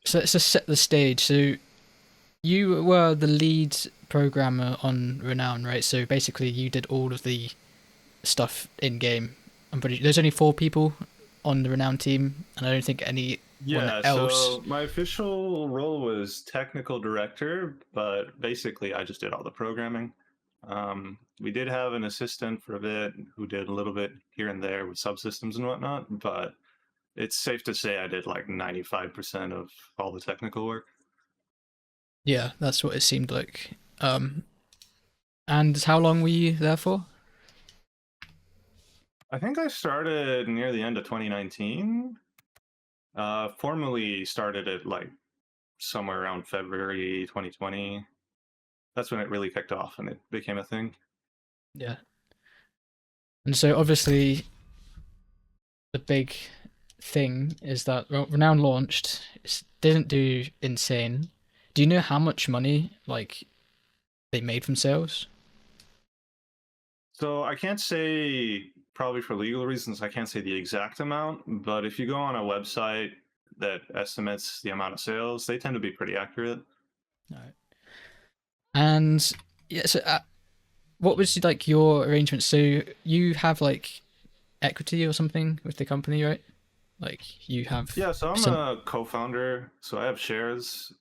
So let's just set the stage. So you were the lead programmer on Renown, right? So basically, you did all of the stuff in game. There's only 4 people on the Renown team, and I don't think anyone Yeah, else. so my official role was technical director, but basically I just did all the programming. We did have an assistant for a bit who did a little bit here and there with subsystems and whatnot, but it's safe to say I did like 95% of all the technical work. Yeah, that's what it seemed like. And how long were you there for? I think I started near the end of 2019. Formally started it like somewhere around February 2020. That's when it really kicked off and it became a thing. Yeah. And so obviously the big thing is that Renown launched, it didn't do insane. Do you know how much money like they made from sales? So I can't say, probably for legal reasons, I can't say the exact amount, but if you go on a website that estimates the amount of sales, they tend to be pretty accurate. No. And yeah, so what was like your arrangement? So you have like equity or something with the company, right? Like you have Yeah, so I'm some. a co-founder, so I have shares,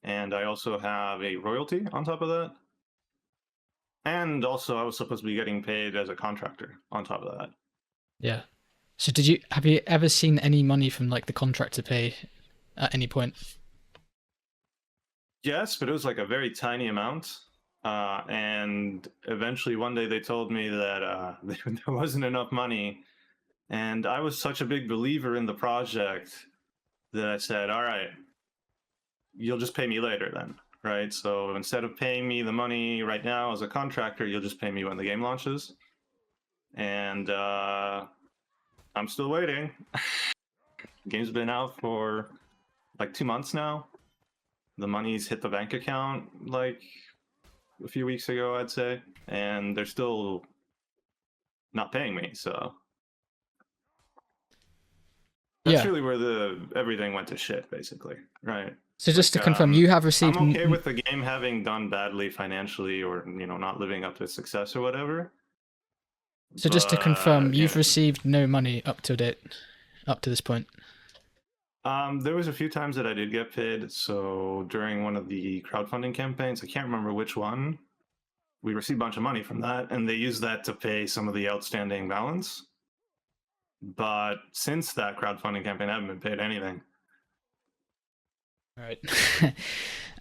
and I also have a royalty on top of that. And also I was supposed to be getting paid as a contractor on top of that. Yeah. So have you ever seen any money from like the contractor pay at any point? Yes, but it was like a very tiny amount. And eventually one day they told me that there wasn't enough money. And I was such a big believer in the project that I said, all right, you'll just pay me later then. Right. So instead of paying me the money right now as a contractor, you'll just pay me when the game launches. And I'm still waiting. The game's been out for like 2 months now. The money's hit the bank account like a few weeks ago, I'd say, and they're still not paying me. So that's Yeah. really where the everything went to shit, basically, right? So just Like, to confirm, you have I'm received. okay with the game having done badly financially, or not living up to its success or whatever. So just to But confirm, you've received no money up to date, up to this point. there was a few times that I did get paid. So during one of the crowdfunding campaigns, I can't remember which one, we received a bunch of money from that, and they used that to pay some of the outstanding balance. But since that crowdfunding campaign, I haven't been paid anything. All right.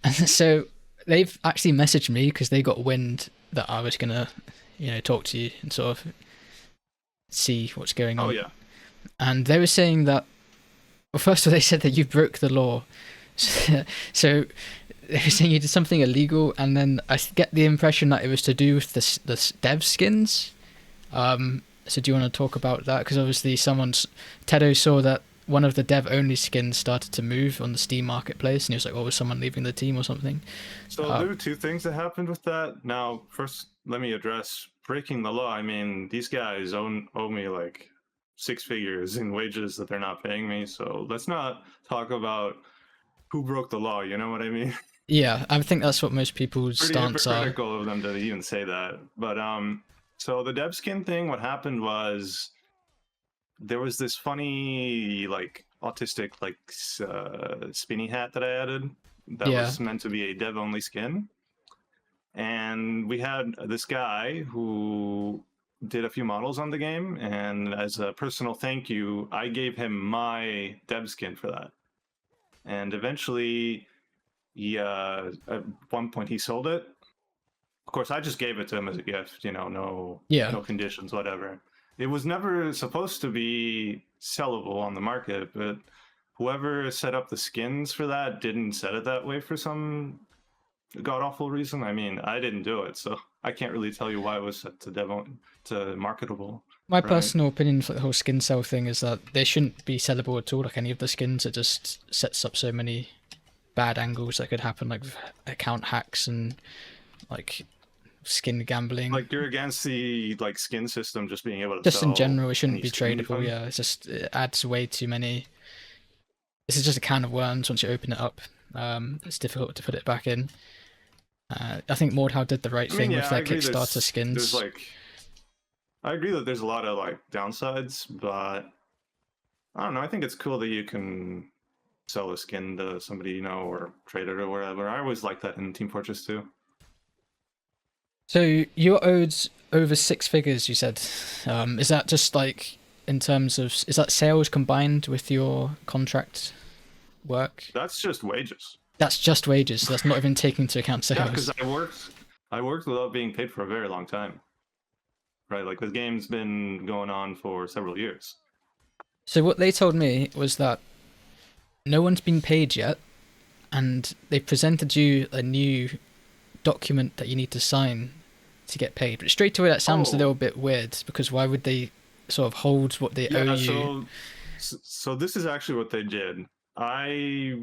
And so they've actually messaged me because they got wind that I was gonna, talk to you and sort of see what's going Oh on. yeah. And they were saying that, well, first of all, they said that you broke the law. So they were saying you did something illegal, and then I get the impression that it was to do with the dev skins. So do you want to talk about that? Because obviously Tedo saw that one of the dev only skins started to move on the Steam marketplace, and he was like, "Oh, was someone leaving the team or something?" So there were two things that happened with that. Now, first, let me address breaking the law. I mean, these guys owe me like 6 figures in wages that they're not paying me. So let's not talk about who broke the law. You know what I mean? Yeah, I think that's what most people's Pretty stance are. hypocritical of them to even say that. But so the dev skin thing, what happened was there was this funny like autistic like spinny hat that I added that Yeah, was meant to be a dev only skin, and we had this guy who did a few models on the game, and as a personal thank you I gave him my dev skin for that, and eventually at one point he sold it. Of course I just gave it to him as a gift, yeah. no conditions, whatever. It was never supposed to be sellable on the market, but whoever set up the skins for that didn't set it that way for some god awful reason. I mean, I didn't do it, so I can't really tell you why it was set to to marketable, My right? personal opinion for the whole skin sell thing is that they shouldn't be sellable at all, like any of the skins. It just sets up so many bad angles that could happen, like account hacks and like skin gambling. Like you're against the like skin system just being able to Just in sell general, it shouldn't any be skin you tradable. find. Yeah, it adds way too many. This is just a can of worms. Once you open it up, it's difficult to put it back in. I think Mordhau did the right I mean, thing with yeah, I their agree. Kickstarter There's skins. like, I agree that there's a lot of like downsides, but I don't know. I think it's cool that you can sell a skin to somebody you know or trade it or whatever. I always like that in Team Fortress 2. So you're owed over six figures, you said. Is that just like in terms of, is that sales combined with your contract work? That's just wages. That's just wages. So that's not even taking into account Yeah, because sales. I worked without being paid for a very long time. Right, like the game's been going on for several years. So what they told me was that no one's been paid yet, and they presented you a new document that you need to sign to get paid. But straight away, that sounds a Oh, little bit weird because why would they sort of hold what they owe yeah. you? So this is actually what they did. I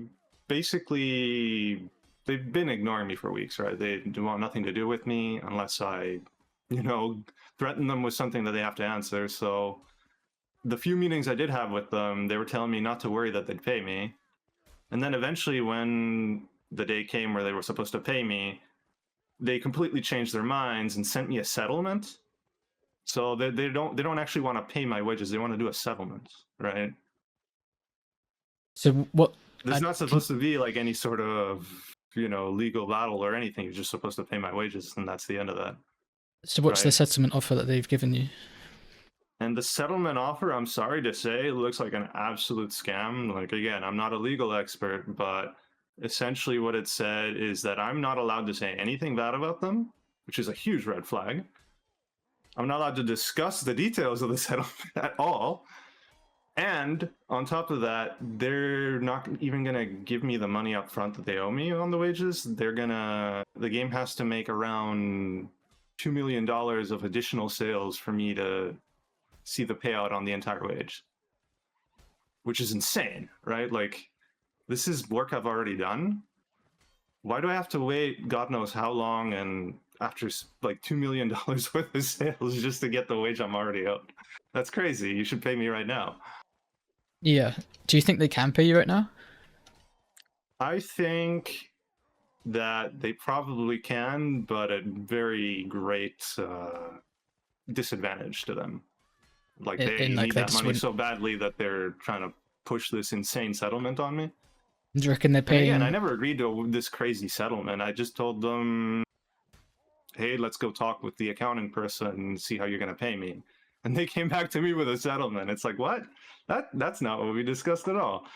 basically they've been ignoring me for weeks, right? They do want nothing to do with me unless I, you know, threaten them with something that they have to answer. So the few meetings I did have with them, they were telling me not to worry that they'd pay me. And then eventually, when the day came where they were supposed to pay me, they completely changed their minds and sent me a settlement. So they don't actually want to pay my wages. They want to do a settlement, right? So what? There's I not can, supposed to be like any sort of legal battle or anything. You're just supposed to pay my wages, and that's the end of that, so what's the right? settlement offer that they've given you? And the settlement offer, I'm sorry to say, looks like an absolute scam. Like, again, I'm not a legal expert, but essentially what it said is that I'm not allowed to say anything bad about them, which is a huge red flag. I'm not allowed to discuss the details of the settlement at all. And on top of that, they're not even going to give me the money up front that they owe me on the wages. The game has to make around $2 million of additional sales for me to see the payout on the entire wage, which is insane, right? Like, this is work I've already done. Why do I have to wait God knows how long and after like $2 million worth of sales just to get the wage I'm already owed? That's crazy. You should pay me right now. Yeah. Do you think they can pay you right now? I think that they probably can, but at very great disadvantage to them. Like In they like need they that just money wouldn't. so badly that they're trying to push this insane settlement on me. Do you reckon they're And again, I paying? never agreed to this crazy settlement. I just told them, hey, let's go talk with the accounting person and see how you're going to pay me. And they came back to me with a settlement. It's like, what? That's not what we discussed at all.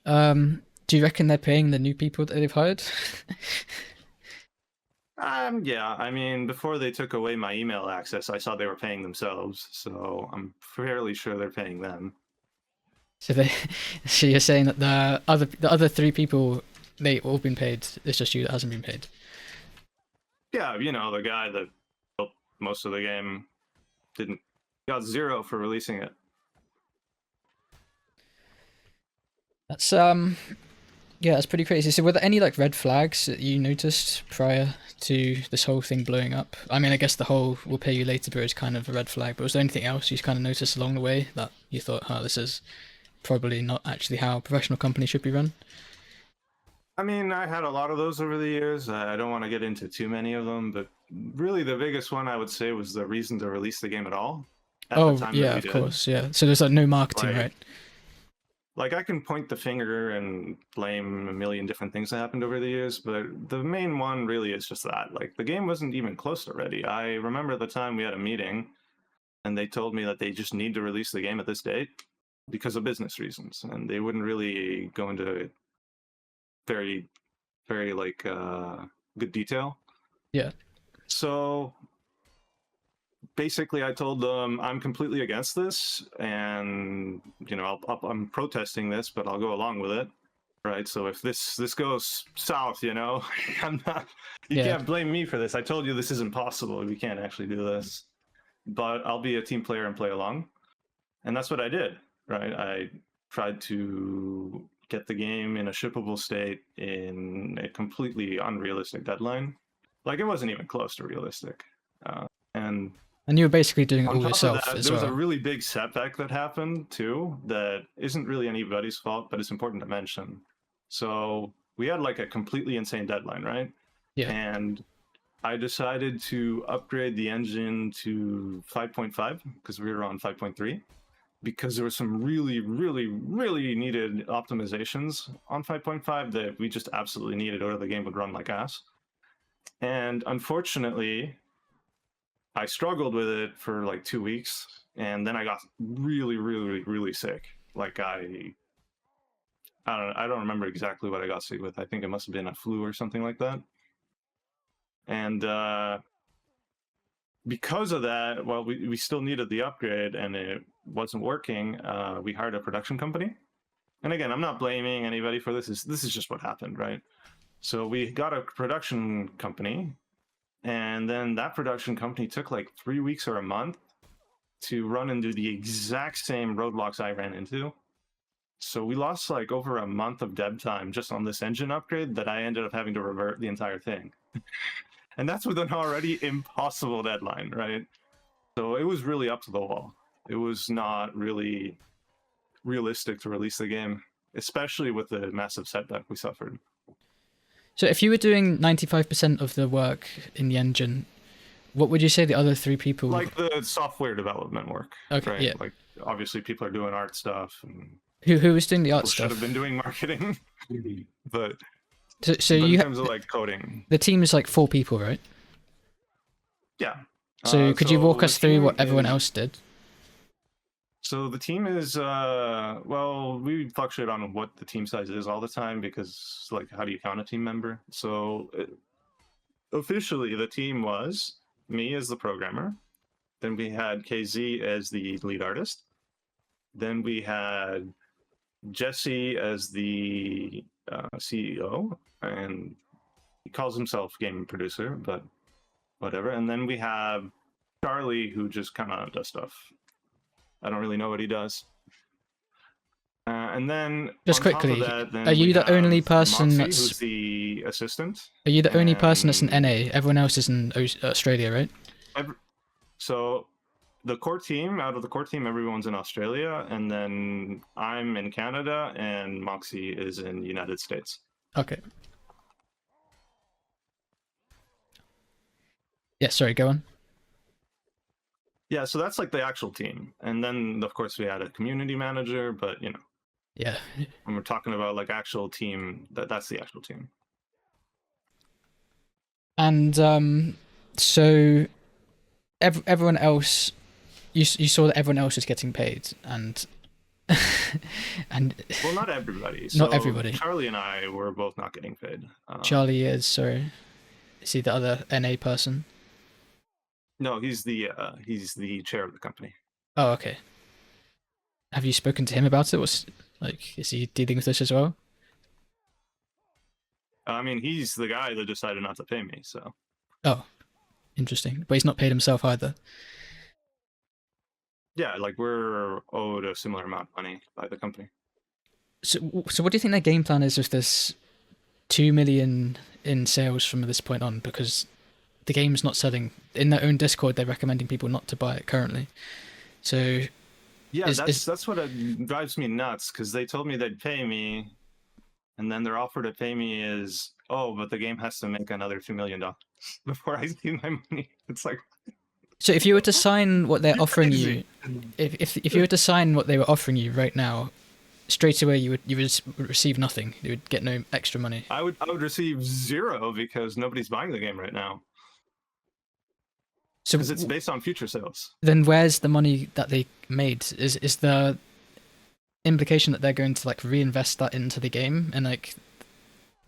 Do you reckon they're paying the new people that they've hired? Yeah, I mean, before they took away my email access, I saw they were paying themselves, so I'm fairly sure they're paying them. So they, so you're saying that the other three people they all been paid. It's just you that hasn't been paid. Yeah, the guy that built most of the game didn't got zero for releasing it. That's yeah, that's pretty crazy. So were there any like red flags that you noticed prior to this whole thing blowing up? I mean, I guess the whole "we'll pay you later" bro is kind of a red flag, but was there anything else you kind of noticed along the way that you thought, "Huh, this is probably not actually how a professional company should be run"? I mean, I had a lot of those over the years. I don't want to get into too many of them, but really the biggest one I would say was the reason to release the game at all at the Oh time that yeah, we of did. course, yeah. So there's like no marketing, Like, right? like I can point the finger and blame a million different things that happened over the years, but the main one really is just that. Like, the game wasn't even close to ready. I remember the time we had a meeting and they told me that they just need to release the game at this date because of business reasons, and they wouldn't really go into very, very like good detail. Yeah, So basically, I told them I'm completely against this, and I'm protesting this, but I'll go along with it. Right. So if this goes south, I'm not. You yeah. can't blame me for this. I told you this isn't possible. We can't actually do this. But I'll be a team player and play along, and that's what I did. Right. I tried to get the game in a shippable state in a completely unrealistic deadline. Like, it wasn't even close to realistic, and And you were basically doing it On all top of yourself that, as there was a well. really big setback that happened too that isn't really anybody's fault, but it's important to mention. So we had like a completely insane deadline, right? Yeah. And I decided to upgrade the engine to 5.5 because we were on 5.3 because there were some really, really, really needed optimizations on 5.5 that we just absolutely needed or the game would run like ass. And unfortunately, I struggled with it for like 2 weeks, and then I got really, really, really sick. Like I don't remember exactly what I got sick with. I think it must have been a flu or something like that. And because of that, well, we still needed the upgrade, and it wasn't working. We hired a production company, and again, I'm not blaming anybody for this. This is just what happened, right? So we got a production company, and then that production company took like 3 weeks or a month to run into the exact same roadblocks I ran into. So we lost like over a month of dev time just on this engine upgrade that I ended up having to revert the entire thing. And that's with an already impossible deadline, right? So it was really up to the wall. It was not really realistic to release the game, especially with the massive setback we suffered. So if you were doing 95% of the work in the engine, what would you say the other three people? Like the software development work, Okay, right? yeah. Like obviously people are doing art stuff, and Who was doing the art people stuff? should have been doing marketing, but So but you in terms of like coding, the team is like 4 people, right? yeah. So could you walk us through what everyone else did? So the team is well, we fluctuate on what the team size is all the time because like how do you count a team member? So officially the team was me as the programmer, then we had KZ as the lead artist, then we had Jesse as the CEO, and he calls himself game producer, but whatever. And then we have Charlie, who just kind of does stuff. I don't really know what he does. And then Just on top of quickly, that, then are you we the only have person Moxie, that's who's the assistant. are you the only person that's in And NA? Everyone else is in Australia, right? so the core team, out of the core team, everyone's in Australia, and then I'm in Canada, and Moxie is in the United States. Okay. Yeah, sorry, go on. Yeah, so that's like the actual team. And then, of course, we had a community manager, but, you know, Yeah. when we're talking about like actual team, that's the actual team. And so everyone else, you saw that everyone else was getting paid, and and Well, not everybody. Not So everybody. Charlie and I were both not getting paid. Charlie is, sorry, is he the other NA person? No, he's the chair of the company. Oh, okay. Have you spoken to him about it? What's like, is he dealing with this as well? I mean, he's the guy that decided not to pay me. So Oh, interesting. But he's not paid himself either. yeah, like we're owed a similar amount of money by the company. So what do you think their game plan is with this 2 million in sales from this point on? Because the game's not selling. In their own Discord, they're recommending people not to buy it currently. So yeah, that's what drives me nuts, because they told me they'd pay me, and then their offer to pay me is, oh, but the game has to make another $2 million before I see my money. It's like, so if you were to sign what they're You're offering crazy. you, if you were to sign what they were offering you right now, straight away you would receive nothing. You would get no extra money. I would receive zero because nobody's buying the game right now, So because it's based on future sales. then where's the money that they made? Is the implication that they're going to like reinvest that into the game, and like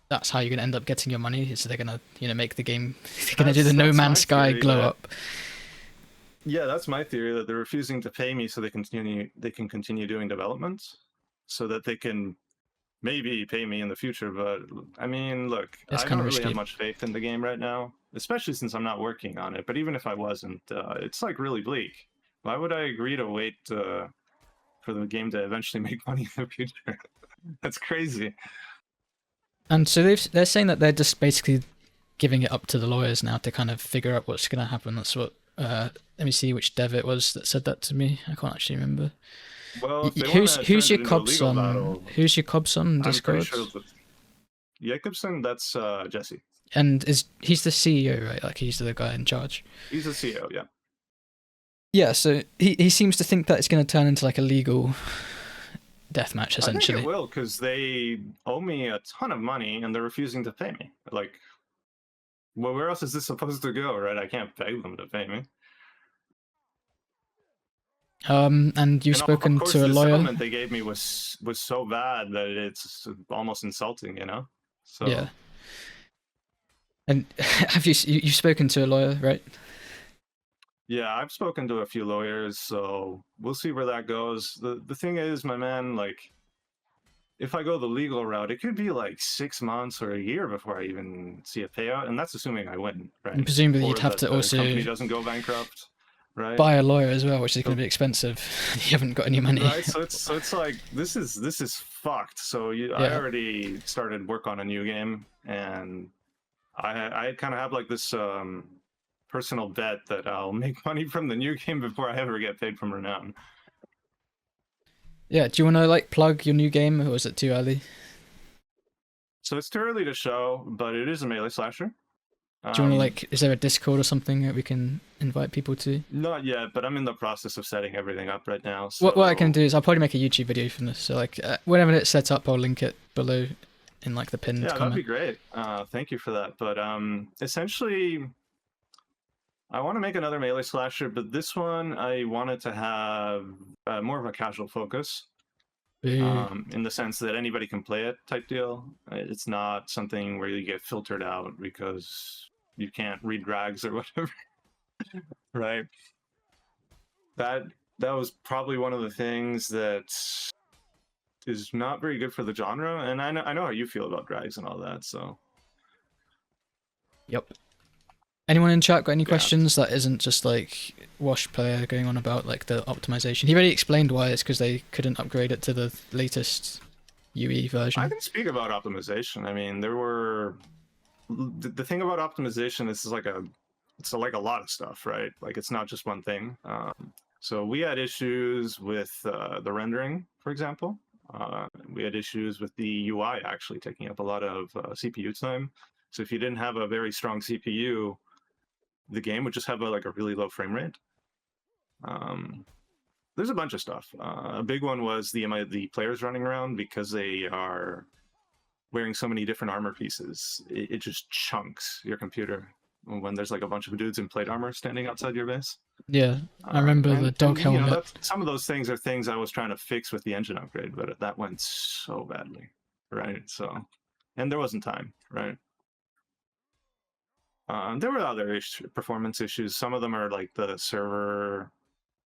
that's how you're going to end up getting your money? Is they're going to make the game, they're going to do the No That's my Man's Sky theory, glow that- up? Yeah, that's my theory, that they're refusing to pay me so they can continue doing development, so that they can maybe pay me in the future. But I mean, look, It's I kinda don't really risky. have much faith in the game right now, especially since I'm not working on it. But even if I wasn't, it's like really bleak. Why would I agree to wait for the game to eventually make money in the future? That's crazy. And so they're saying that they're just basically giving it up to the lawyers now to kind of figure out what's going to happen. That's what Let me see which dev it was that said that to me. I can't actually remember. Well, if they want to turn Who's it your into a legal Cobson? battle, Who's your Cobson on I'm pretty Discord? sure that Jacobson, that's Jesse. And he's the CEO, right? Like he's the guy in charge. He's the CEO, yeah. Yeah, so he seems to think that it's going to turn into like a legal deathmatch, essentially. I think it will, because they owe me a ton of money and they're refusing to pay me. Like, well, where else is this supposed to go, right? I can't beg them to pay me. And you've Of spoken course, to a the lawyer. settlement they gave me was so bad that it's almost insulting, you know. So Yeah. And have you've spoken to a lawyer, right? yeah, I've spoken to a few lawyers, so we'll see where that goes. The thing is, my man, like, if I go the legal route, it could be like 6 months or a year before I even see a payout, and that's assuming I win, right? And presumably Or you'd have that to the also company doesn't go bankrupt, right? buy a lawyer as well, which is going to be expensive. You haven't got any money. Right, so it's like this is fucked. So I already started work on a new game, and I kind of have like this personal bet that I'll make money from the new game before I ever get paid from Renown. Yeah, do you want to like plug your new game, or is it too early? So it's too early to show, but it is a melee slasher. Do you want to like? Is there a Discord or something that we can invite people to? Not yet, but I'm in the process of setting everything up right now. So What I can do is I'll probably make a YouTube video from this. So like whenever it's set up, I'll link it below in like the pinned comment. That'd be great. Thank you for that. But essentially, I want to make another melee slasher, but this one I wanted to have more of a casual focus. In the sense that anybody can play it type deal. It's not something where you get filtered out because you can't read drags or whatever. Right? That was probably one of the things that is not very good for the genre, and I know how you feel about drags and all that, so. Yep. Anyone in chat got any questions that isn't just like Wash player going on about like the optimization? He already explained why. It's because they couldn't upgrade it to the latest UE version. I can speak about optimization. I mean, there were the thing about optimization is like it's like a lot of stuff, right? Like it's not just one thing. So we had issues with the rendering, for example. We had issues with the UI actually taking up a lot of CPU time. So if you didn't have a very strong CPU, the game would just have a really low frame rate. There's a bunch of stuff. A big one was the players running around because they are wearing so many different armor pieces. It just chunks your computer when there's like a bunch of dudes in plate armor standing outside your base. Yeah, I remember the dog helmet. You know, some of those things are things I was trying to fix with the engine upgrade, but that went so badly, right? So, and there wasn't time, right? There were other performance issues. Some of them are like the server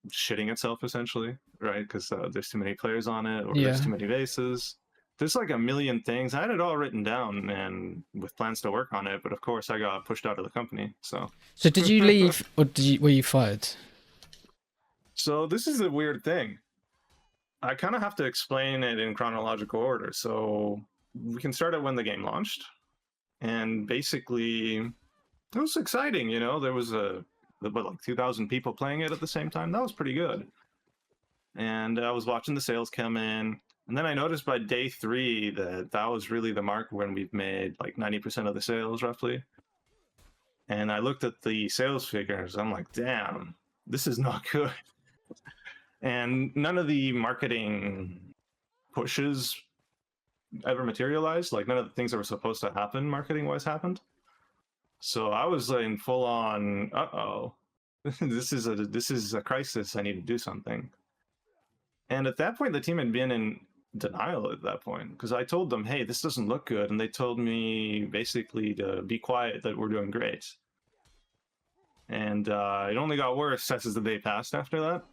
shitting itself, essentially, right? Because there's too many players on it, or there's too many bases. There's like a million things. I had it all written down and with plans to work on it, but of course I got pushed out of the company. So did you leave, or were you fired? So this is a weird thing. I kind of have to explain it in chronological order. So we can start at when the game launched, and basically it was exciting. You know, there was like 2,000 people playing it at the same time. That was pretty good. And I was watching the sales come in, and then I noticed by day 3 that was really the mark when we've made like 90% of the sales roughly. And I looked at the sales figures. I'm like, damn, this is not good. And none of the marketing pushes ever materialized. Like none of the things that were supposed to happen marketing wise happened. So I was in full on, this is a crisis. I need to do something. And at that point, the team had been in denial at that point because I told them, hey, this doesn't look good. And they told me basically to be quiet, that we're doing great. And it only got worse as the day passed after that.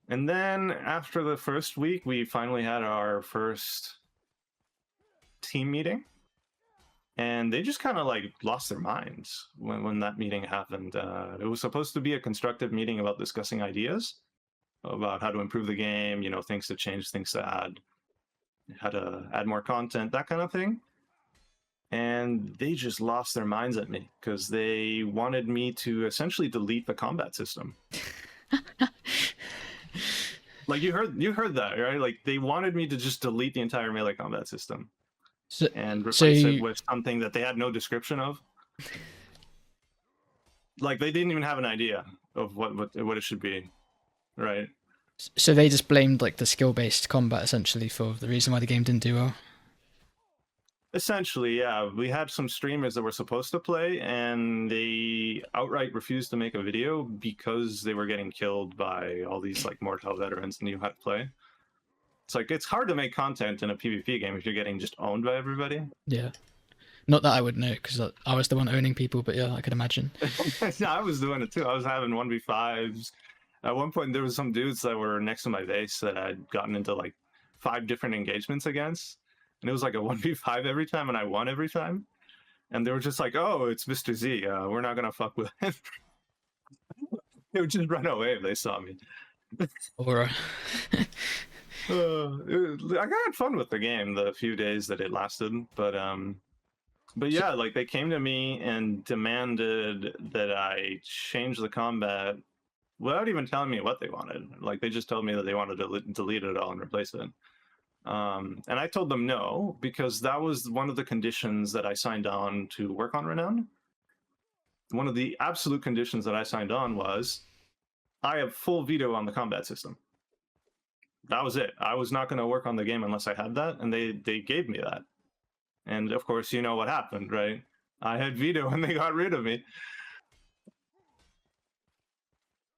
And then after the first week, we finally had our first team meeting. And they just kind of like lost their minds when that meeting happened. It was supposed to be a constructive meeting about discussing ideas, about how to improve the game, you know, things to change, things to add, how to add more content, that kind of thing. and they just lost their minds at me because they wanted me to essentially delete the combat system. Like you heard that, right? Like they wanted me to just delete the entire melee combat system and replace it with something that they had no description of. Like they didn't even have an idea of what it should be, right? So they just blamed like the skill-based combat essentially for the reason why the game didn't do well. Essentially, yeah. We had some streamers that were supposed to play, and they outright refused to make a video because they were getting killed by all these like Mortal veterans and knew how to play. It's like it's hard to make content in a PvP game if you're getting just owned by everybody. Yeah. Not that I would know, because I was the one owning people, but yeah, I could imagine. Yeah, I was doing it too. I was having 1v5s. At one point, there was some dudes that were next to my base that I'd gotten into like 5 different engagements against. And it was like a 1v5 every time, and I won every time. And they were just like, oh, it's Mr. Z. We're not going to fuck with him. They would just run away if they saw me. Or I had fun with the game the few days that it lasted, but yeah, like they came to me and demanded that I change the combat without even telling me what they wanted. Like they just told me that they wanted to delete it all and replace it. And I told them no, because that was one of the conditions that I signed on to work on Renown. One of the absolute conditions that I signed on was I have full veto on the combat system. That was it. I was not going to work on the game unless I had that, and they gave me that. And of course, you know what happened, right? I had veto and they got rid of me.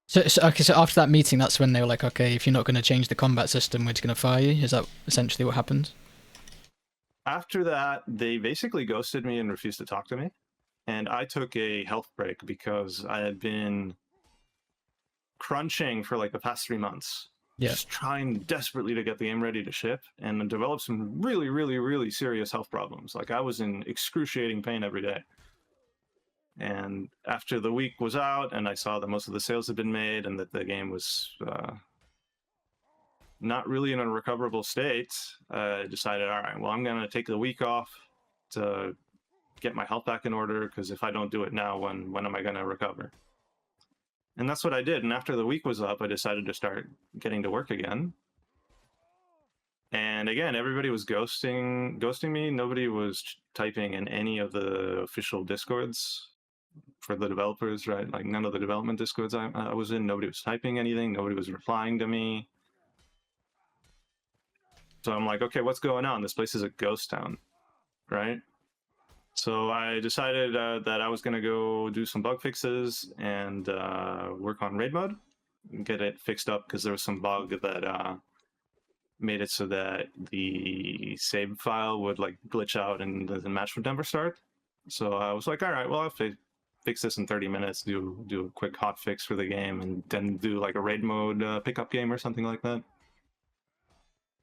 So after that meeting, that's when they were like, okay, if you're not going to change the combat system, we're just going to fire you? Is that essentially what happened? After that, they basically ghosted me and refused to talk to me. And I took a health break because I had been crunching for like the past 3 months. Yeah. Just trying desperately to get the game ready to ship, and developed some really, really, really serious health problems. Like I was in excruciating pain every day. And after the week was out and I saw that most of the sales had been made and that the game was not really in a recoverable state, I decided, all right, well, I'm going to take the week off to get my health back in order, because if I don't do it now, when am I going to recover? And that's what I did. And after the week was up, I decided to start getting to work again. And again, everybody was ghosting me. Nobody was typing in any of the official Discords for the developers, right? Like none of the development Discords I was in, nobody was typing anything. Nobody was replying to me. So I'm like, okay, what's going on? This place is a ghost town, right? So I decided that I was going to go do some bug fixes and work on raid mode and get it fixed up, because there was some bug that made it so that the save file would like glitch out and the match would never start. So I was like, all right, well, I'll fix this in 30 minutes, do a quick hot fix for the game, and then do like a raid mode pickup game or something like that.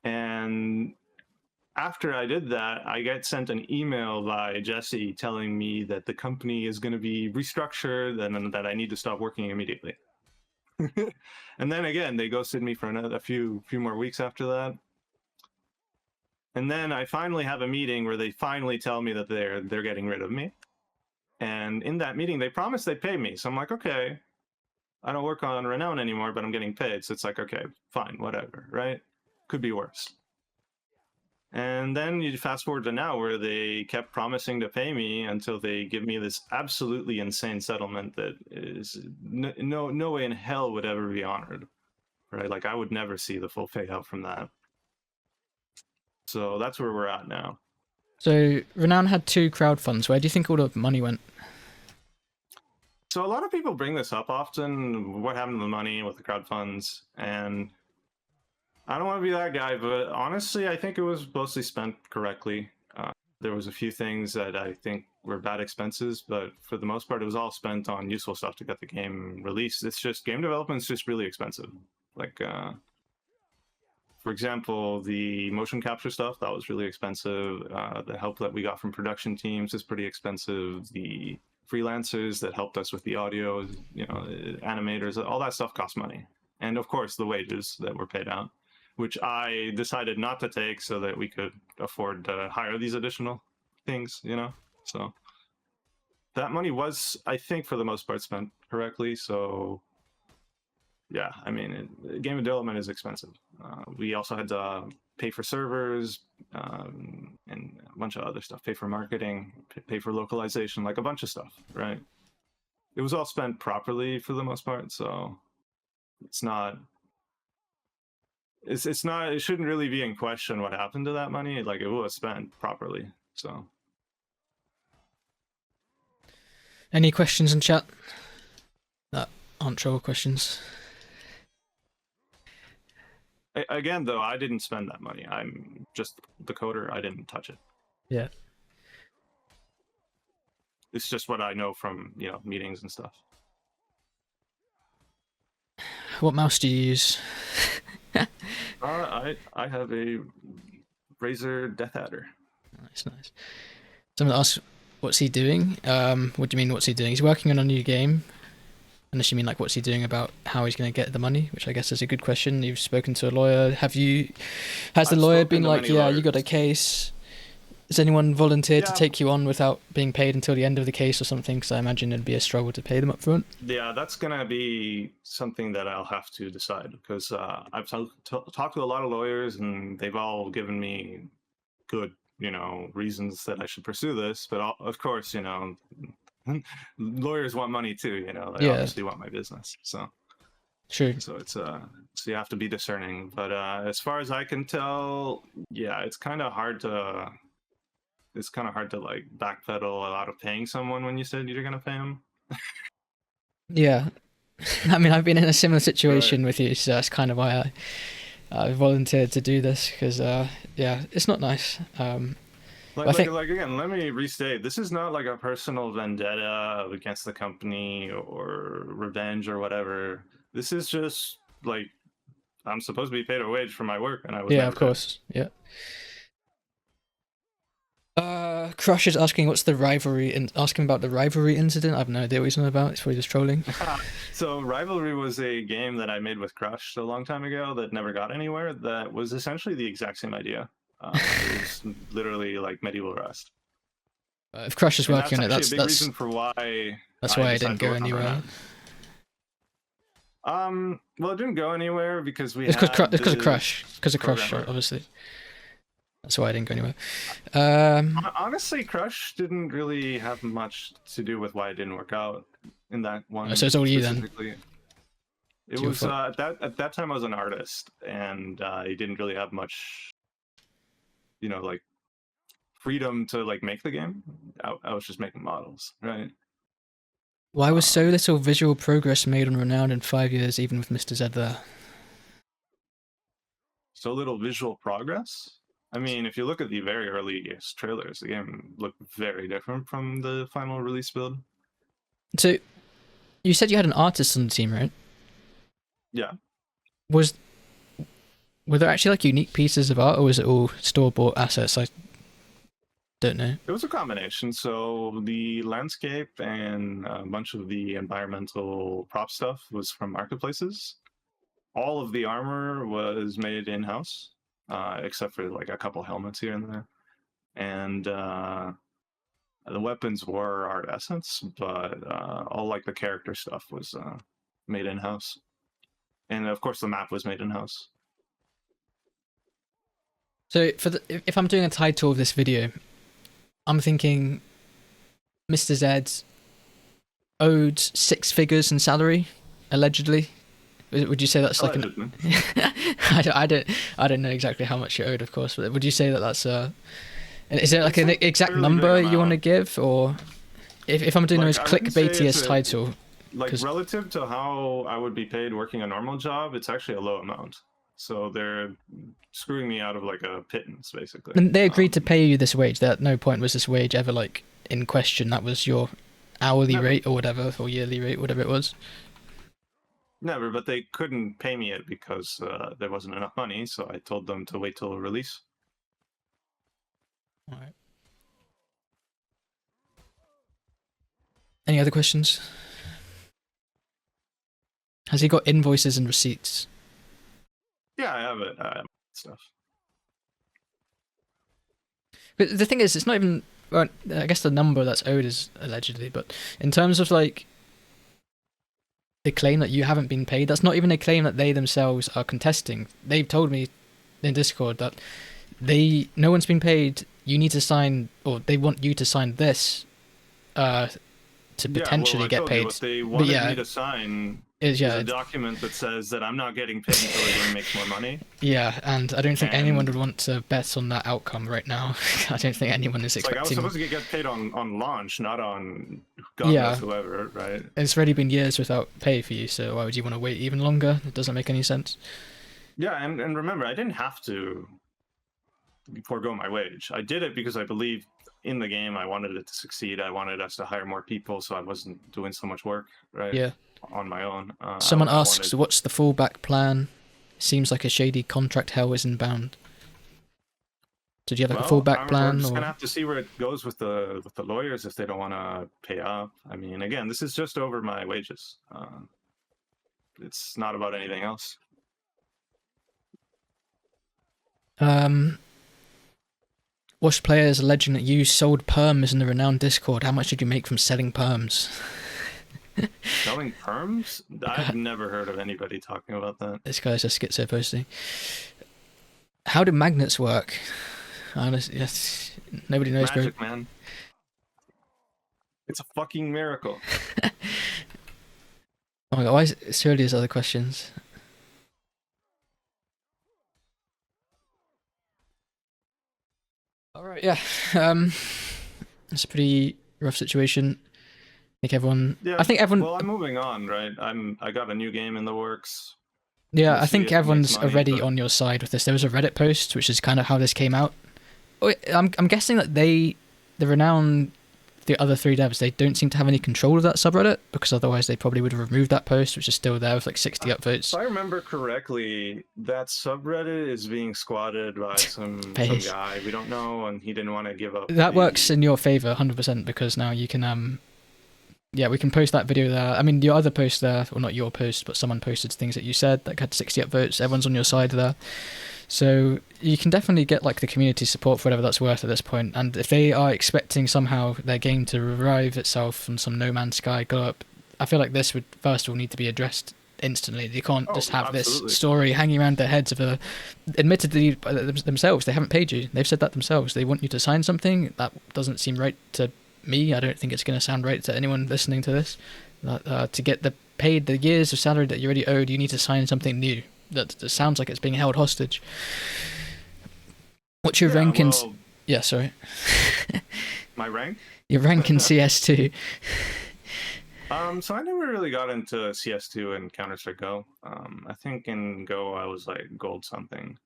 And after I did that, I get sent an email by Jesse telling me that the company is going to be restructured and that I need to stop working immediately. And then again, they ghosted me for a few more weeks after that. And then I finally have a meeting where they finally tell me that they're getting rid of me. And in that meeting, they promised they'd pay me. So I'm like, okay, I don't work on Renown anymore, but I'm getting paid. So it's like, okay, fine, whatever, right? Could be worse. And then you fast forward to now, where they kept promising to pay me until they give me this absolutely insane settlement that is no way in hell would ever be honored, right? Like I would never see the full payout from that. So that's where we're at now. So Renown had 2 crowdfunds. Where do you think all the money went? So a lot of people bring this up often, what happened to the money with the crowdfunds, and I don't want to be that guy, but honestly, I think it was mostly spent correctly. There was a few things that I think were bad expenses, but for the most part, it was all spent on useful stuff to get the game released. It's just game development is just really expensive. Like, for example, the motion capture stuff, that was really expensive. The help that we got from production teams is pretty expensive. The freelancers that helped us with the audio, animators, all that stuff costs money. And of course, the wages that were paid out, which I decided not to take so that we could afford to hire these additional things, you know. So that money was, I think, for the most part, spent correctly. So yeah, I mean, game development is expensive. We also had to pay for servers and a bunch of other stuff, pay for marketing, pay for localization, like a bunch of stuff, right? It was all spent properly for the most part, so it's not. It's not. It shouldn't really be in question what happened to that money. Like, it was spent properly. So. Any questions in chat that aren't troll questions? Again, though, I didn't spend that money. I'm just the coder. I didn't touch it. Yeah. It's just what I know from, you know, meetings and stuff. What mouse do you use? I have a Razer Death Adder. Nice. Someone asked, what's he doing? What do you mean, what's he doing? He's working on a new game. Unless you mean like what's he doing about how he's going to get the money, which I guess is a good question. You've spoken to a lawyer. Has the lawyer been like, yeah, you got a case? Has anyone volunteered to take you on without being paid until the end of the case or something? Because I imagine it'd be a struggle to pay them up front. Yeah, that's going to be something that I'll have to decide, because I've talked to a lot of lawyers and they've all given me good, you know, reasons that I should pursue this. But of course, you know, lawyers want money too, you know. They obviously want my business, so true. So it's so you have to be discerning. But as far as I can tell, yeah, it's kind of hard to like backpedal out of paying someone when you said you're gonna pay them. Yeah, I mean, I've been in a similar situation with you, so that's kind of why I volunteered to do this, because yeah, it's not nice. Like again, let me restate, this is not like a personal vendetta against the company or revenge or whatever. This is just like, I'm supposed to be paid a wage for my work, and I was of course paid. Yeah. Crush is asking what's the rivalry, and asking about the rivalry incident. I have no idea what he's on about. It's probably just trolling. So Rivalry was a game that I made with Crush a long time ago that never got anywhere. That was essentially the exact same idea. It was literally like medieval Rust. If Crush is working on it, that's a big reason for why. That's why it didn't go anywhere. Well, it didn't go anywhere because it's because of Crush. Because of Crush, obviously. That's why I didn't go anywhere. Honestly, Crush didn't really have much to do with why it didn't work out in that one. So it's all you then. It was at that time I was an artist, and I didn't really have much, you know, like freedom to like make the game. I was just making models, right? Why was so little visual progress made on Renown in 5 years, even with Mr. Z there? So little visual progress? I mean, if you look at the very earliest trailers, the game looked very different from the final release build. So, you said you had an artist on the team, right? Yeah. Were there actually like unique pieces of art, or was it all store-bought assets? I don't know. It was a combination. So the landscape and a bunch of the environmental prop stuff was from marketplaces. All of the armor was made in-house. Except for like a couple helmets here and there, and the weapons were art essence, but all like the character stuff was made in house, and of course the map was made in house. So if I'm doing a title of this video, I'm thinking Mr. Z owed 6 figures in salary, allegedly. Would you say that's like an? I don't know exactly how much you owed, of course, but would you say that that's is there like an exact number you want to give, or if I'm doing the most clickbaitiest title? Like relative to how I would be paid working a normal job, it's actually a low amount. So they're screwing me out of like a pittance, basically. And they agreed to pay you this wage. At no point was this wage ever like in question. That was your hourly rate or whatever, or yearly rate, whatever it was. Never, but they couldn't pay me it because there wasn't enough money, so I told them to wait till release. All right. Any other questions? Has he got invoices and receipts? Yeah, I have it. Stuff. But the thing is, it's not even well, I guess the number that's owed is allegedly, but in terms of like the claim that you haven't been paid, that's not even a claim that they themselves are contesting. They've told me in Discord that no one's been paid. You need to sign, or they want you to sign this to potentially I get told paid. you what they But wanted yeah, me to sign is is a document that says that I'm not getting paid until the game makes more money. yeah, and I don't think anyone And would want to bet on that outcome right now. I don't think anyone is it's like I was expecting. supposed to get paid on launch, not on God Yeah, knows whoever, right? it's already been years without pay for you, so why would you want to wait even longer? It doesn't make any sense. Yeah, and remember, I didn't have to forego my wage. I did it because I believed in the game. I wanted it to succeed. I wanted us to hire more people, so I wasn't doing so much work, right? Yeah. On my own. Someone I asks, what's the fallback plan? Seems like a shady contract hell is inbound. So do you have like a fallback we're plan? just Or gonna have to see where it goes with the lawyers if they don't want to pay up. I mean, again, this is just over my wages. It's not about anything else. Watch players alleging that you sold perms in the Renown Discord. How much did you make from selling perms? Selling perms? I've never heard of anybody talking about that. This guy's a schizo posting. How do magnets work? Honestly, yes, nobody knows. Magic, man. It's a fucking miracle. Oh my god, why is it surely there's other questions? Alright, yeah. It's a pretty rough situation. I think everyone. Well, I'm moving on, right? I got a new game in the works. Yeah, We'll I think see if it makes everyone's money, already but on your side with this. There was a Reddit post, which is kind of how this came out. I'm guessing that the Renown, the other three devs, they don't seem to have any control of that subreddit, because otherwise they probably would have removed that post, which is still there with like 60 upvotes. If I remember correctly, that subreddit is being squatted by some guy we don't know, and he didn't want to give up. That works in your favor 100%, because now you can yeah, we can post that video there. I mean, your other post there, or not your post, but someone posted things that you said that had 60 upvotes. Everyone's on your side there. So you can definitely get like the community support for whatever that's worth at this point. And if they are expecting somehow their game to revive itself from some No Man's Sky glow up, I feel like this would first of all need to be addressed instantly. You can't just have this story hanging around their heads of a, admittedly by themselves, they haven't paid you. They've said that themselves. They want you to sign something. That doesn't seem right to me. I don't think it's going to sound right to anyone listening to this. To get paid the years of salary that you already owed, you need to sign something new. That sounds like it's being held hostage. What's your rank in... Yeah, sorry. My rank? Your rank in CS2. So I never really got into CS2 and Counter-Strike Go. I think in Go I was like gold something.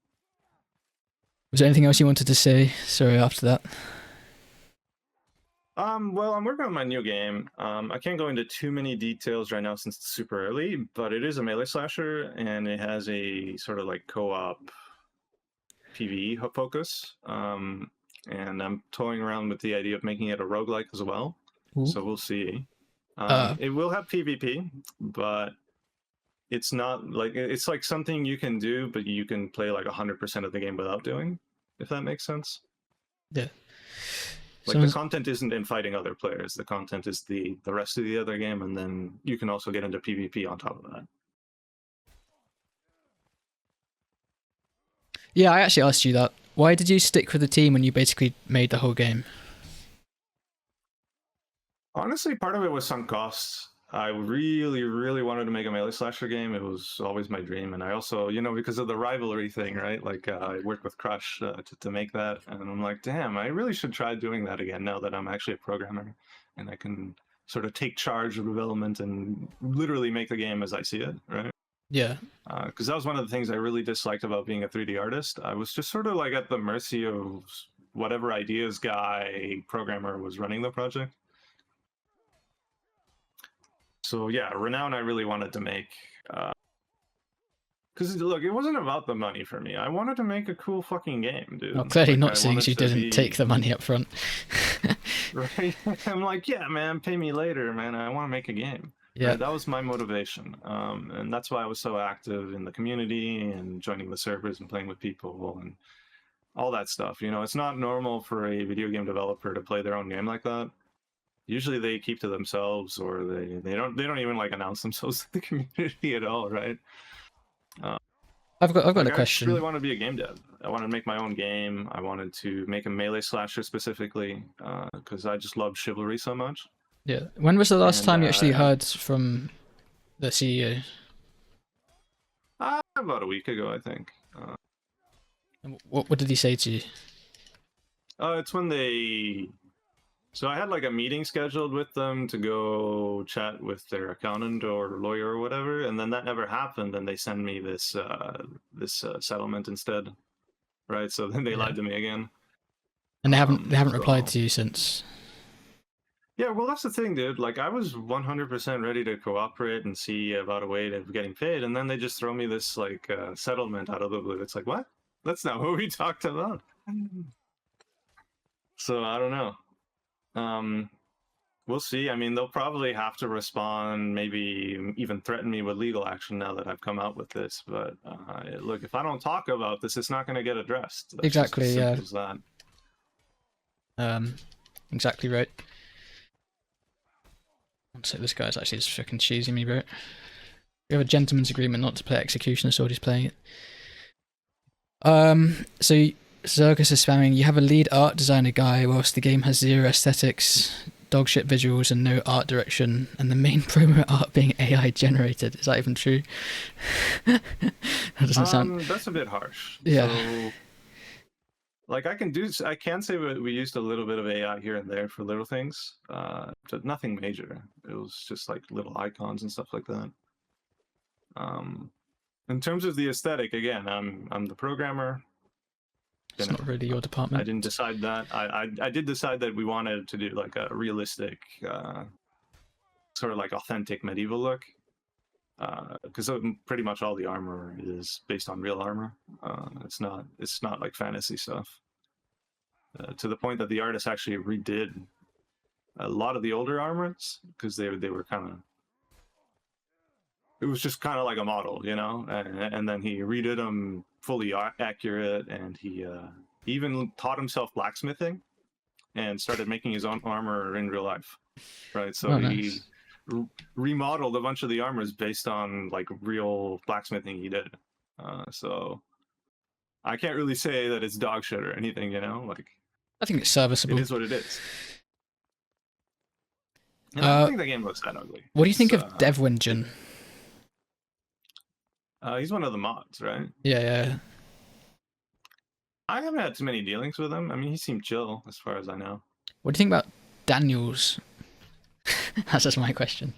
Was there anything else you wanted to say? Sorry, after that. Well, I'm working on my new game. I can't go into too many details right now since it's super early, but it is a melee slasher, and it has a sort of like co-op PvE focus. And I'm toying around with the idea of making it a roguelike as well. Ooh. So we'll see. It will have PvP, but it's not like, it's like something you can do, but you can play like 100% of the game without doing, if that makes sense. Yeah. Like the content isn't in fighting other players. The content is the rest of the other game, and then you can also get into PvP on top of that. Yeah, I actually asked you that. Why did you stick with the team when you basically made the whole game? Honestly, part of it was sunk costs. I really, really wanted to make a melee slasher game. It was always my dream. And I also, you know, because of the rivalry thing, right? Like I worked with Crush to make that. And I'm like, damn, I really should try doing that again now that I'm actually a programmer and I can sort of take charge of development and literally make the game as I see it, right? Yeah. Because that was one of the things I really disliked about being a 3D artist. I was just sort of like at the mercy of whatever ideas guy programmer was running the project. So yeah, Renown I really wanted to make, because look, it wasn't about the money for me. I wanted to make a cool fucking game, dude. Well, clearly not, seeing as you didn't take the money up front. Right? I'm like, yeah, man, pay me later, man. I want to make a game. Yeah, right? That was my motivation, and that's why I was so active in the community and joining the servers and playing with people. And all that stuff. You know, it's not normal for a video game developer to play their own game like that. Usually they keep to themselves, or they don't even like announce themselves to the community at all, right? I've got Like, a I just really question. want to be a game dev. I want to make my own game. I wanted to make a melee slasher specifically because I just love chivalry so much. Yeah. When was the last And time you actually heard from the CEO? about a week ago, I think. And what did he say to you? It's when they. So I had like a meeting scheduled with them to go chat with their accountant or lawyer or whatever, and then that never happened. And they send me this settlement instead, right? So then they Yeah. lied to me again. And they haven't replied So to you since. yeah, well, that's the thing, dude. Like, I was 100% ready to cooperate and see about a way of getting paid, and then they just throw me this like settlement out of the blue. It's like, what? That's not what we talked about. So I don't know. Um, we'll see. I mean, they'll probably have to respond, maybe even threaten me with legal action now that I've come out with this. But look, if I don't talk about this, it's not going to get addressed. That's just as Exactly. Yeah. simple as that. Um. Exactly right. One sec, this guy's actually just fucking cheesing me, bro. We have a gentleman's agreement not to play Executioner Sword. He's playing it. So Zergus is spamming. You have a lead art designer guy, whilst the game has zero aesthetics, dogshit visuals, and no art direction, and the main promo art being AI generated. Is that even true? That doesn't sound. That's a bit harsh. Yeah. So, like, I can say we used a little bit of AI here and there for little things, but nothing major. It was just like little icons and stuff like that. In terms of the aesthetic, again, I'm the programmer. It's not really your department. I didn't decide that. I did decide that we wanted to do like a realistic, sort of like authentic medieval look, because pretty much all the armor is based on real armor. It's not like fantasy stuff. To the point that the artist actually redid a lot of the older armors because they were kind of, it was just kind of like a model, you know, and then he redid them fully accurate, and he even taught himself blacksmithing and started making his own armor in real life, right? So he remodeled a bunch of the armors based on like real blacksmithing he did. So I can't really say that it's dog shit or anything, you know, like I think it's serviceable. it is what it is. And I don't think the game looks that ugly. What do you think of Devwingen? He's one of the mods, right? Yeah. I haven't had too many dealings with him. I mean, he seemed chill as far as I know. What do you think about Daniels? That's just my question.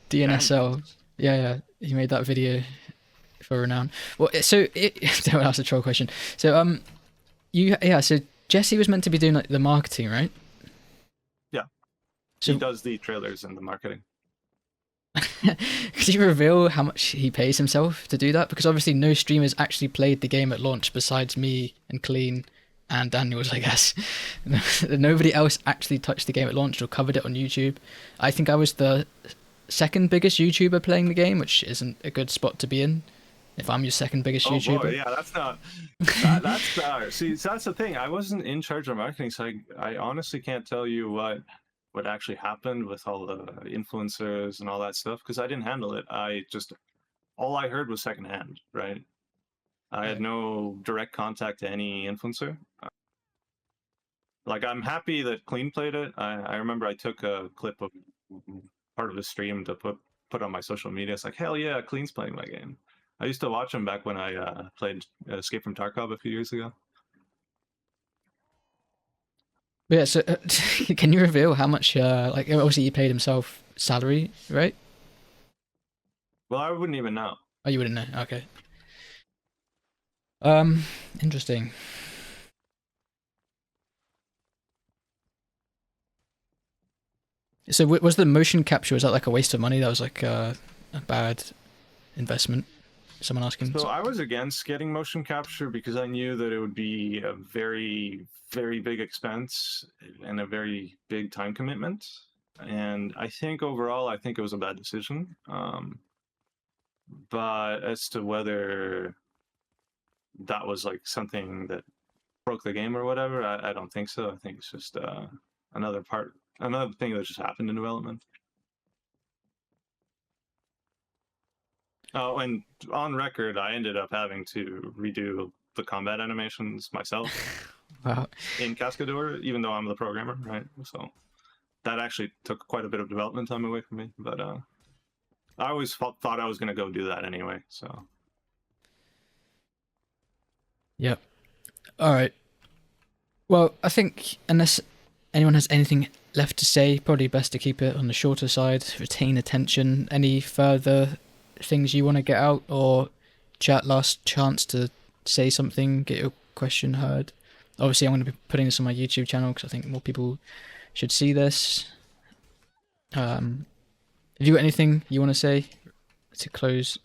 DNSL. Yeah. He made that video for Renown. Well, so don't ask a troll question. So so Jesse was meant to be doing like the marketing, right? Yeah. So he does the trailers and the marketing. Could you reveal how much he pays himself to do that? Because obviously no streamers actually played the game at launch besides me and Clean and Daniels, I guess. Nobody else actually touched the game at launch or covered it on YouTube. I think I was the second biggest YouTuber playing the game, which isn't a good spot to be in if I'm your second biggest YouTuber. Boy, yeah, that's not. See, so that's the thing. I wasn't in charge of marketing, so I honestly can't tell you what actually happened with all the influencers and all that stuff because I didn't handle it. All I heard was secondhand, right? I had no direct contact to any influencer. Like, I'm happy that Clean played it. I remember I took a clip of part of the stream to put on my social media. It's like, hell yeah, Clean's playing my game. I used to watch him back when I played Escape from Tarkov a few years ago. Yeah, so can you reveal how much, like, obviously he paid himself salary, right? Well, I wouldn't even know. Oh, you wouldn't know? Okay. Interesting. So was the motion capture, was that like a waste of money? That was like a bad investment? Someone asking. So I was against getting motion capture because I knew that it would be a very, very big expense and a very big time commitment. And I think overall, it was a bad decision. But as to whether that was like something that broke the game or whatever. I don't think so. I think it's just another thing that just happened in development. Oh, and on record, I ended up having to redo the combat animations myself Wow. in Cascador, even though I'm the programmer, right? So that actually took quite a bit of development time away from me. But I always thought I was going to go do that anyway. So Yep. All right. Well, I think unless anyone has anything left to say, probably best to keep it on the shorter side, retain attention. Any further things you want to get out, or chat, last chance to say something, get your question heard? Obviously, I'm going to be putting this on my YouTube channel because I think more people should see this. Have you got anything you want to say to close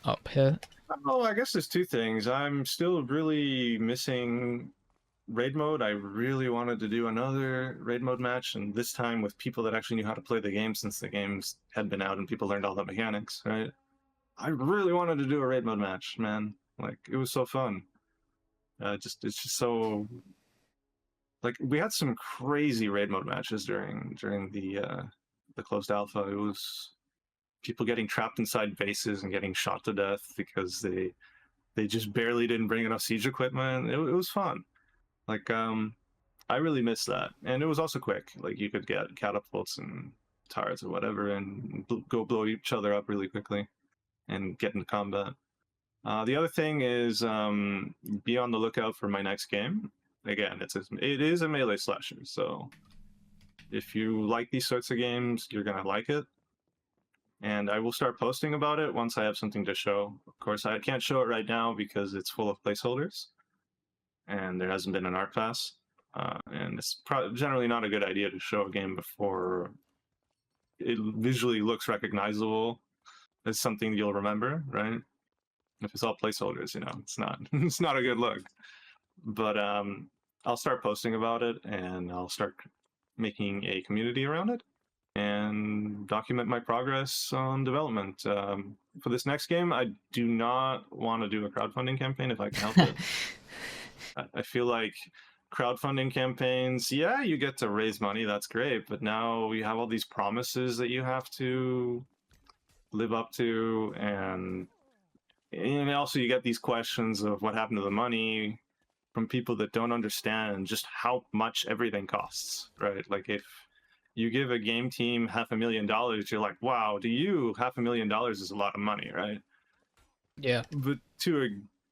up here? oh, I guess there's two things. I'm still really missing raid mode. I really wanted to do another raid mode match, and this time with people that actually knew how to play the game, since the games had been out and people learned all the mechanics, right? I really wanted to do a raid mode match, man. Like, it was so fun. It's just so, like, we had some crazy raid mode matches during the closed alpha. It was people getting trapped inside bases and getting shot to death because they just barely didn't bring enough siege equipment. It was fun. Like, I really missed that, and it was also quick. Like, you could get catapults and turrets or whatever, and go blow each other up really quickly, and get into combat. The other thing is, be on the lookout for my next game. Again, it is a melee slasher, so if you like these sorts of games, you're gonna like it. And I will start posting about it once I have something to show. Of course, I can't show it right now because it's full of placeholders, and there hasn't been an art pass. And it's generally not a good idea to show a game before it visually looks recognizable as something you'll remember, right? If it's all placeholders, it's not it's not a good look. But I'll start posting about it, and I'll start making a community around it and document my progress on development. For this next game, I do not want to do a crowdfunding campaign if I can help it. I feel like crowdfunding campaigns, yeah, you get to raise money, that's great, but now you have all these promises that you have to live up to, and also you get these questions of what happened to the money from people that don't understand just how much everything costs, right? Like, if you give a game team $500,000, you're like, wow, to you $500,000 is a lot of money, right? Yeah. But to a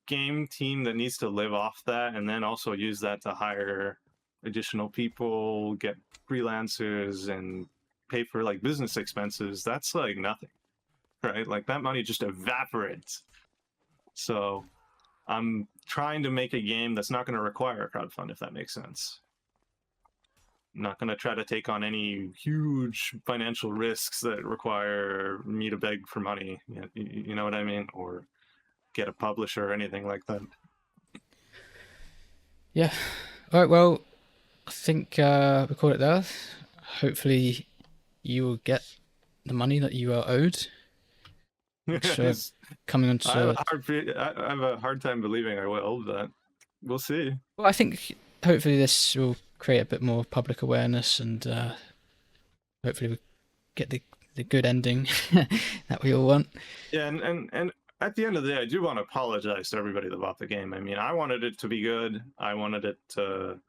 game team that needs to live off that and then also use that to hire additional people, get freelancers, and pay for like business expenses, that's like nothing, right? Like, that money just evaporates. So I'm trying to make a game that's not going to require a crowdfund, if that makes sense. I'm not going to try to take on any huge financial risks that require me to beg for money. You know what I mean? Or get a publisher or anything like that. Yeah. All right. Well, I think we call it there. Hopefully, you will get the money that you are owed. Coming on to. I have a hard time believing I will, but we'll see. Well, I think hopefully this will create a bit more public awareness, and hopefully we get the good ending that we all want. Yeah, and at the end of the day, I do want to apologize to everybody that bought the game. I mean, I wanted it to be good. I wanted it to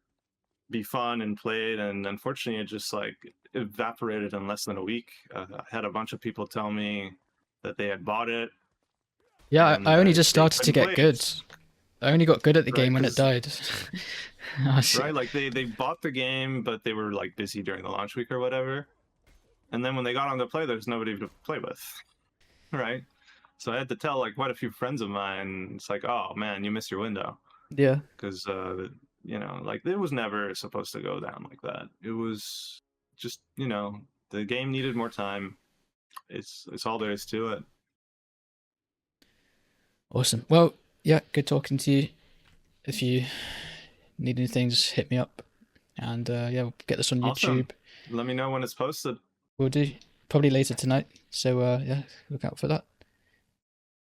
be fun and played, and unfortunately, it just like evaporated in less than a week. I had a bunch of people tell me that they had bought it. Yeah, I only just they started to couldn't get play good. it. I only got good at the Right, game when it died. right, like they bought the game, but they were like busy during the launch week or whatever. And then when they got on to play, there's nobody to play with, right? So I had to tell like quite a few friends of mine. It's like, oh man, you missed your window. Yeah. Because like, it was never supposed to go down like that. It was just, the game needed more time. It's all there is to it. Awesome. Well, yeah, good talking to you. If you need anything, just hit me up, and yeah, we'll get this on Awesome. YouTube. Let me know when it's posted. We'll do, probably later tonight. So yeah, look out for that.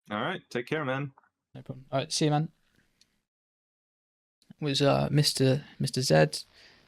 All right, take care, man. No problem. All right, see you, man. was Mr. Z.